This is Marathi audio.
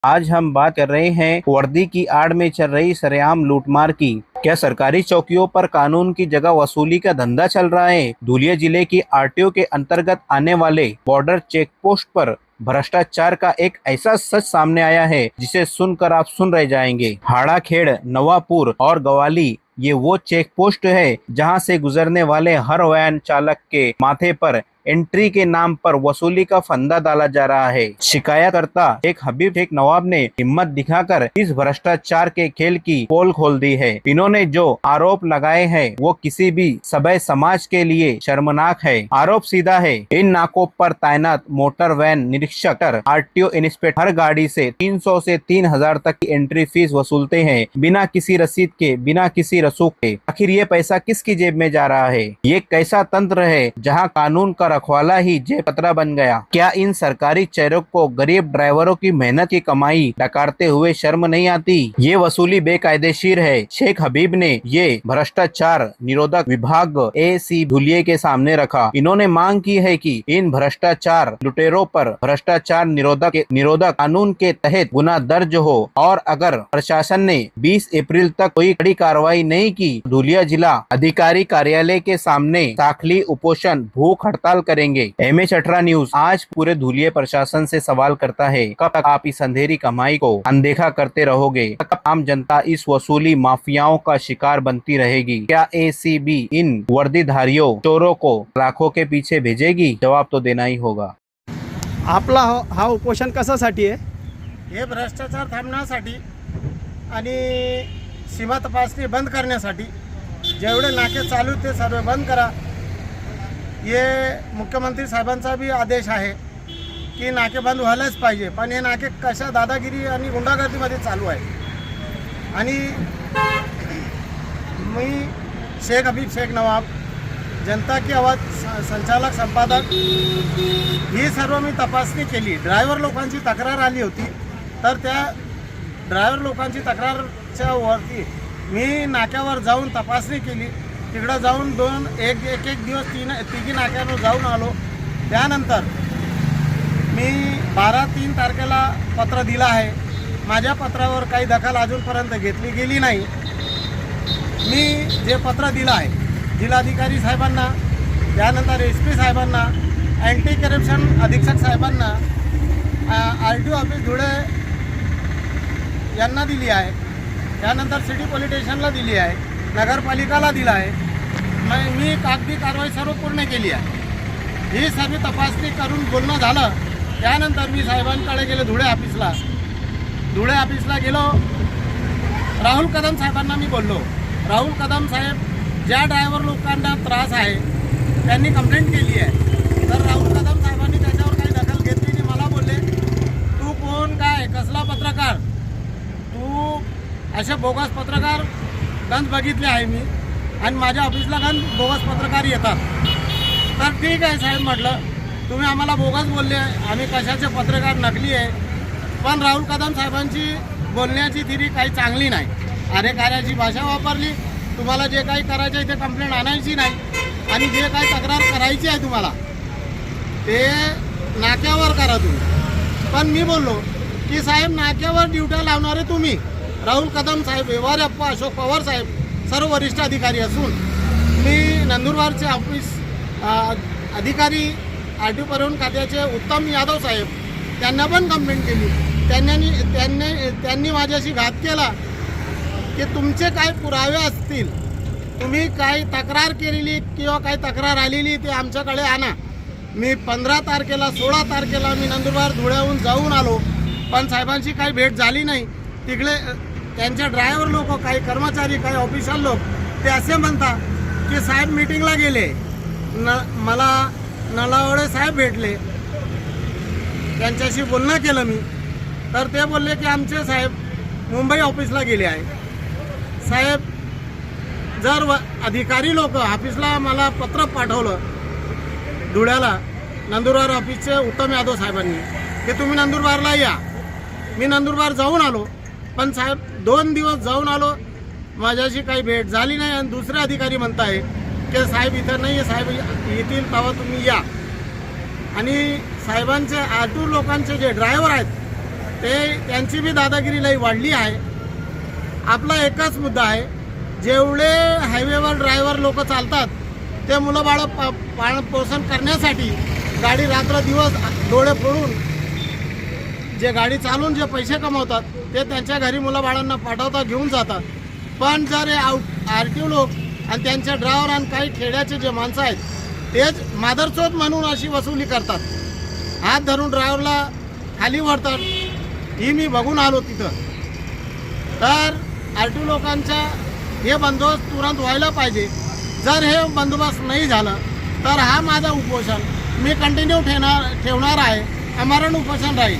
आज हम बात कर रहे हैं वर्दी की आड़ में चल रही सरेआम लूटमार की। क्या सरकारी चौकियों पर कानून की जगह वसूली का धंधा चल रहा है? धुलिया जिले की आरटीओ के अंतर्गत आने वाले बॉर्डर चेक पोस्ट पर भ्रष्टाचार का एक ऐसा सच सामने आया है जिसे सुनकर आप सुन रह जाएंगे। हाड़ाखेड़, नवापुर और गवाली ये वो चेक पोस्ट है जहां से गुजरने वाले हर वैन चालक के माथे पर एंट्री के नाम पर वसूली का फंदा डाला जा रहा है। शिकायतकर्ता शेख हबीब शेख नवाब ने हिम्मत दिखाकर इस भ्रष्टाचार के खेल की पोल खोल दी है। इन्होंने जो आरोप लगाए हैं वो किसी भी सभ्य समाज के लिए शर्मनाक है। आरोप सीधा है, इन नाकों पर तैनात मोटर वैन निरीक्षक आरटीओ इंस्पेक्टर हर गाड़ी से 300 से 3000 तक की एंट्री फीस वसूलते हैं, बिना किसी रसीद के, बिना किसी रसूख के। आखिर ये पैसा किसकी जेब में जा रहा है? ये कैसा तंत्र है जहाँ कानून का रखवाला ही जेब कतरा बन गया? क्या इन सरकारी चेहरों को गरीब ड्राइवरों की मेहनत की कमाई डकारते हुए शर्म नहीं आती? ये वसूली बेकायदेशीर है। शेख हबीब ने ये भ्रष्टाचार निरोधक विभाग एसी धुलिये के सामने रखा। इन्होंने मांग की है कि इन भ्रष्टाचार लुटेरों पर भ्रष्टाचार निरोधक कानून के तहत गुना दर्ज हो और अगर प्रशासन ने 20 अप्रैल तक कोई कड़ी कार्रवाई नहीं की, धुलिया जिला अधिकारी कार्यालय के सामने साखली उपोषण, भूख हड़ताल करेंगे। एमएच 18 न्यूज आज पूरे धुलिया प्रशासन से सवाल करता है, कब तक आप इस अंधेरी कमाई को अनदेखा करते रहोगे? कब आम जनता इस वसूली माफियाओं का शिकार बनती रहेगी? क्या एसीबी इन वर्दीधारियों चोरों को लाखों के पीछे भेजेगी? जवाब तो देना ही होगा। आपला हा उपोषण कशासाठी आहे? हे भ्रष्टाचार थांबण्यासाठी आणि सीमा तपासणी बंद करण्यासाठी जेवढे नाके चालू ते सर्व बंद करा, ये मुख्यमंत्री साहेबांचा भी आदेश आहे की नाके बंद व्हायलाच पाहिजे। पण हे नाके कशा दादागिरी आणि गुंडागर्दीमध्ये चालू आहे। आणि मी शेख हबीब शेख नवाब, जनता की आवाज संचालक संपादक, ही सर्व मी तपासणी केली। ड्रायव्हर लोकांची तक्रार आली होती, तर त्या ड्रायव्हर लोकांची तक्रारच्या वरती मी नाक्यावर जाऊन तपासणी केली। तिकडं जाऊन एक दिवस तिघी नाक्यावर जाऊन आलो। त्यानंतर मी 12-3 तारखेला पत्र दिलं आहे। माझ्या पत्रावर काही दखल अजूनपर्यंत घेतली गेली नाही। मी जे पत्र दिलं आहे जिल्हाधिकारी साहेबांना, त्यानंतर एसपी साहेबांना, अँटी करप्शन अधीक्षक साहेबांना, आरटीओ ऑफिस धुळे यांना दिली आहे, त्यानंतर सिटी पोलीस स्टेशनला दिली आहे, नगरपालिकाला दिला आहे। मी कागदी कारवाई सर्व पूर्ण केली आहे। ही सर्व तपासणी करून बोलणं झालं, त्यानंतर मी साहेबांकडे गेलो धुळे ऑफिसला गेलो। राहुल कदम साहेबांना मी बोललो, राहुल कदम साहेब, ज्या ड्रायव्हर लोकांना त्रास आहे त्यांनी कंप्लेंट केली आहे, तर राहुल कदम साहेबांनी त्याच्यावर काही दखल घेतली नाही। मला बोलले, तू कोण, काय, कसला पत्रकार? तू असे बोगस पत्रकार गंज बघितले आहे मी, आणि माझ्या ऑफिसला गंज बोगस पत्रकार येतात। तर ठीक आहे साहेब, म्हटलं तुम्ही आम्हाला बोगस बोलले, आम्ही कशाचे पत्रकार नकली आहे। पण राहुल कदम साहेबांची बोलण्याची थिरी काही चांगली नाही, अरेकार्याची भाषा वापरली। तुम्हाला जे काही करायचं आहे ते कंप्लेंट आणायची नाही, आणि जे काही तक्रार करायची आहे तुम्हाला ते नाक्यावर करा तुम्ही। पण मी बोललो की साहेब, नाक्यावर ड्युट्या लावणारे तुम्ही, राहुल कदम साहेब, व्यवहारप्पा अशोक पवार साहेब, सर्व वरिष्ठ अधिकारी असून मी नंदुरबारचे ऑफिस अधिकारी आरटीओ परिवहन खात्याचे उत्तम यादव साहेब, त्यांना पण कंप्लेंट केली। त्यांनी माझ्याशी घात केला की तुमचे काय पुरावे असतील, तुम्ही काय तक्रार केलेली किंवा काय तक्रार आलेली ते आमच्याकडे आणा। मी 15 तारखेला 16 तारखेला मी नंदुरबार धुळ्याहून जाऊन आलो, पण साहेबांची काही भेट झाली नाही। तिकडे त्यांचे ड्रायव्हर लोक, काही कर्मचारी, काही ऑफिशियल लोक ते असे म्हणतात की साहेब मीटिंगला गेले, मला नलावडे साहेब भेटले, त्यांच्याशी बोलणं केलं मी, तर ते बोलले की आमचे साहेब मुंबई ऑफिसला गेले आहे। साहेब, जर अधिकारी लोक ऑफिसला मला पत्र पाठवलं धुळ्याला नंदुरबार ऑफिसचे उत्तम यादव साहेबांनी की तुम्ही नंदुरबारला या। मी नंदुरबार जाऊन आलो, पण साहेब 2 दिवस जाऊन आलो, माझ्याशी काही भेट झाली नाही। आणि दुसरे अधिकारी म्हणताय की साहेब इथं नाही आहे, साहेब येतील तेव्हा तुम्ही या। आणि साहेबांचे आरटीओ लोकांचे जे ड्रायव्हर आहेत त्यांची बी दादागिरी लई वाढली आहे. आपला एकच मुद्दा आहे, जेवढे हायवेवर ड्रायव्हर लोक चालतात ते मुलं बाळं पालन पोषण करण्यासाठी गाडी रात्र दिवस डोळे फोडून जे गाडी चालून जे पैसे कमवतात ते त्यांच्या घरी मुलं बाळांना पाठवतात, घेऊन जातात. पण जर हे RTO लोक आणि त्यांचे ड्रायव्हर आणि काही खेड्याचे जे माणसं आहेत तेच मादरचोद म्हणून अशी वसुली करतात. हात धरून ड्रायव्हरला खाली वरतात. ही मी बघून आलो तिथं. तर RTO लोकांचा हे बंदोबस्त तुरंत व्हायला पाहिजे. जर हे बंदोबस्त नाही झालं तर हा माझा उपोषण मी कंटिन्यू ठेवणार आहे. अमरण उपोषण राहील.